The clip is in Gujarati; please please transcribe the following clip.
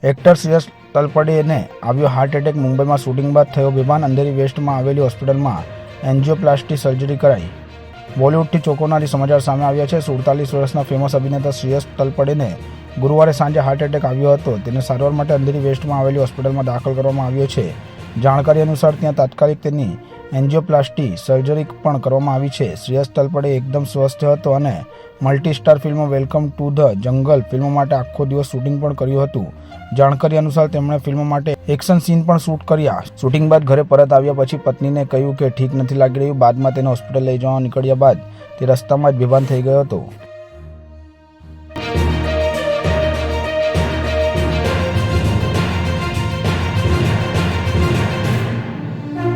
એક્ટર શ્રેયસ તલપડેને આવ્યો હાર્ટ એટેક. મુંબઈમાં શૂટિંગ બાદ થયો બેભાન. અંધેરી વેસ્ટમાં આવેલી હોસ્પિટલમાં એન્જિયોપ્લાસ્ટી સર્જરી કરાઈ. બોલિવૂડથી ચોંકાવનારી સમાચાર સામે આવ્યા છે. 47 વર્ષના ફેમસ અભિનેતા શ્રેયસ તલપડેને ગુરુવારે સાંજે હાર્ટ એટેક આવ્યો હતો. તેને સારવાર માટે અંધેરી વેસ્ટમાં આવેલી હોસ્પિટલમાં દાખલ કરવામાં આવ્યો છે. જાણકારી અનુસાર ત્યાં તાત્કાલિક તેની એન્જિયોપ્લાસ્ટી સર્જરી પણ કરવામાં આવી છે. શ્રેયસ તલપડે એકદમ સ્વસ્થ હતો અને multi star film welcome to the jungle film માટે આખો દિવસ શૂટિંગ પણ કર્યું હતું. જાણકારી અનુસાર તેમણે ફિલ્મ માટે એક્શન સીન પણ શૂટ કર્યા. શૂટિંગ બાદ ઘરે પરત આવ્યા પછી પત્નીને કહ્યું કે ઠીક નથી લાગી રહ્યું. બાદમાં તેને હોસ્પિટલ લઈ જવા નીકળ્યા બાદ તે રસ્તામાં જ બેભાન થઈ ગયો હતો.